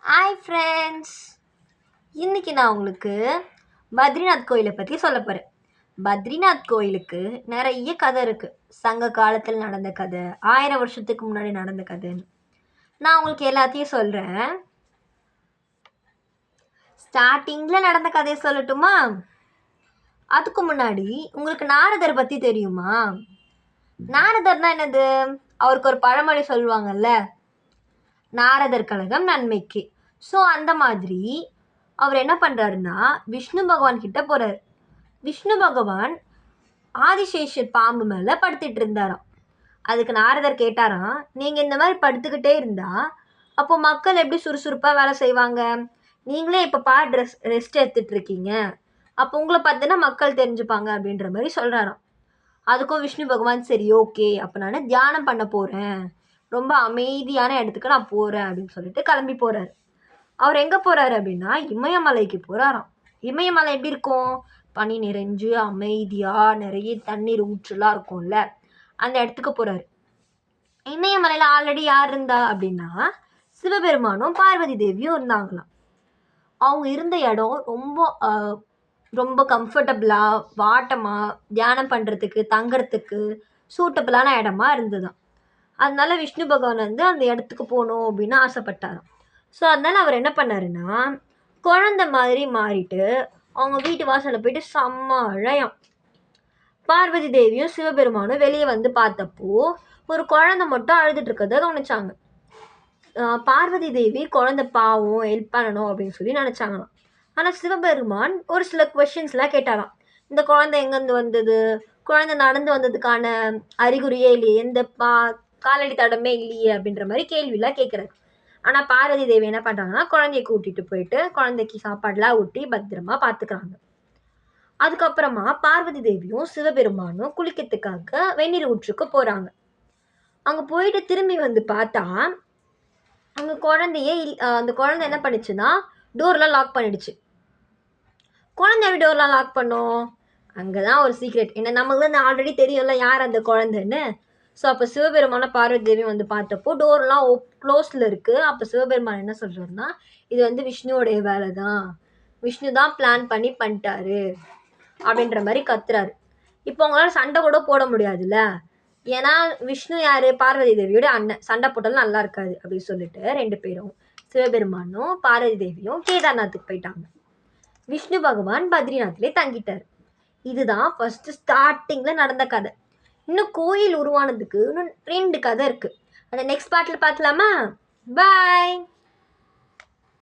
Hi friends, இன்றைக்கி நான் உங்களுக்கு பத்ரிநாத் கோயிலை பற்றி சொல்ல போகிறேன். பத்ரிநாத் கோயிலுக்கு நிறைய கதை இருக்குது. சங்க காலத்தில் நடந்த கதை, 1000 வருஷத்துக்கு முன்னாடி நடந்த கதைன்னு. நான் உங்களுக்கு எல்லாத்தையும் சொல்கிறேன். ஸ்டார்டிங்கில் நடந்த கதையை சொல்லட்டுமா? அதுக்கு முன்னாடி உங்களுக்கு நாரதர் பற்றி தெரியுமா? நாரதர்னா என்னது? அவருக்கு ஒரு பழமொழி சொல்லுவாங்கல்ல, நாரதர் கழகம் நன்மைக்கு. ஸோ அந்த மாதிரி அவர் என்ன பண்ணுறாருன்னா விஷ்ணு பகவான் கிட்ட போகிறார். விஷ்ணு பகவான் ஆதிசேஷர் பாம்பு மேலே படுத்துட்டு இருந்தாராம். அதுக்கு நாரதர் கேட்டாராம், நீங்கள் இந்த மாதிரி படுத்துக்கிட்டே இருந்தா அப்போ மக்கள் எப்படி சுறுசுறுப்பாக வேலை செய்வாங்க? நீங்களே இப்போ ரெஸ்ட் எடுத்துட்டு இருக்கீங்க, அப்போ உங்களை பார்த்துன்னா மக்கள் தெரிஞ்சுப்பாங்க அப்படின்ற மாதிரி சொல்கிறாராம். அதுக்கும் விஷ்ணு பகவான் சரி ஓகே, அப்போ நான் தியானம் பண்ண போகிறேன், ரொம்ப அமைதியான இடத்துக்கு நான் போகிறேன் அப்படின்னு சொல்லிட்டு கிளம்பி போகிறாரு. அவர் எங்கே போகிறாரு அப்படின்னா இமயமலைக்கு போகிறாராம். இமயமலை எப்படி இருக்கும்? பனி நிறைஞ்சு அமைதியாக நிறைய தண்ணீர் ஊற்றுலாம் இருக்கும்ல, அந்த இடத்துக்கு போகிறாரு. இமயமலையில் ஆல்ரெடி யார் இருந்தா அப்படின்னா சிவபெருமானும் பார்வதி தேவியும் இருந்தாங்களாம். அவங்க இருந்த இடம் ரொம்ப ரொம்ப கம்ஃபர்டபுளாக வாட்டமாக தியானம் பண்ணுறதுக்கு தங்குறதுக்கு சூட்டபிளான இடமா இருந்ததுதான். அதனால விஷ்ணு பகவான் அந்த இடத்துக்கு போகணும் அப்படின்னு ஆசைப்பட்டாராம். ஸோ அதனால் அவர் என்ன பண்ணாருன்னா குழந்தை மாதிரி மாறிட்டு அவங்க வீட்டு வாசலில் போயிட்டு செம்ம அழையாம். பார்வதி தேவியும் சிவபெருமானும் வெளியே வந்து பார்த்தப்போ ஒரு குழந்தை மட்டும் அழுதுட்டு இருக்கிறத கவனிச்சாங்க. பார்வதி தேவி குழந்தை பாவம் ஹெல்ப் பண்ணணும் அப்படின்னு சொல்லி நினச்சாங்களாம். ஆனால் சிவபெருமான் ஒரு சில கொஷின்ஸ்லாம் கேட்டாராம். இந்த குழந்தை எங்கேருந்து வந்தது, குழந்தை நடந்து வந்ததுக்கான அறிகுறியே இல்லையே, எந்த காலடி தடமே இல்லையே அப்படின்ற மாதிரி கேள்விலாம் கேட்குறாரு. ஆனால் பார்வதி தேவி என்ன பண்ணுறாங்கன்னா குழந்தைய கூட்டிகிட்டு போயிட்டு குழந்தைக்கு சாப்பாடுலாம் ஊட்டி பத்திரமா பார்த்துக்கிறாங்க. அதுக்கப்புறமா பார்வதி தேவியும் சிவபெருமானும் குளிக்கிறதுக்காக வெந்நீர் ஊற்றுக்கு போகிறாங்க. அங்கே போயிட்டு திரும்பி வந்து பார்த்தா அங்கே அந்த குழந்தை என்ன பண்ணிச்சுன்னா டோர்லாம் லாக் பண்ணிடுச்சு. குழந்தை எப்படி டோர்லாம் லாக் பண்ணோம்? அங்கே தான் ஒரு சீக்ரெட். என்ன, நமக்கு வந்து ஆல்ரெடி தெரியும்ல யார் அந்த குழந்தைன்னு. ஸோ அப்போ சிவபெருமான பார்வதி தேவி வந்து பார்த்தப்போ டோர்லாம் க்ளோஸில் இருக்குது. அப்போ சிவபெருமான் என்ன சொல்கிறாருன்னா, இது வந்து விஷ்ணுவோடைய வேலை தான், விஷ்ணு தான் பிளான் பண்ணிட்டாரு அப்படின்ற மாதிரி கத்துறாரு. இப்போ அவங்களால சண்டை கூட போட முடியாதுல்ல, ஏன்னா விஷ்ணு யார்? பார்வதி தேவியோட அண்ணன். சண்டை போட்டாலும் நல்லா இருக்காது அப்படின்னு சொல்லிட்டு 2 பேரும் சிவபெருமானும் பார்வதி தேவியும் கேதார்நாத்துக்கு போயிட்டாங்க. விஷ்ணு பகவான் பத்ரிநாத்லேயே தங்கிட்டார். இதுதான் ஃபர்ஸ்ட் ஸ்டார்டிங்கில் நடந்த கதை. இன்னும் கோயில் உருவானதுக்கு இன்னும் 2 கதை இருக்குது. அதை நெக்ஸ்ட் பார்ட்டில் பார்க்கலாமா? பாய்.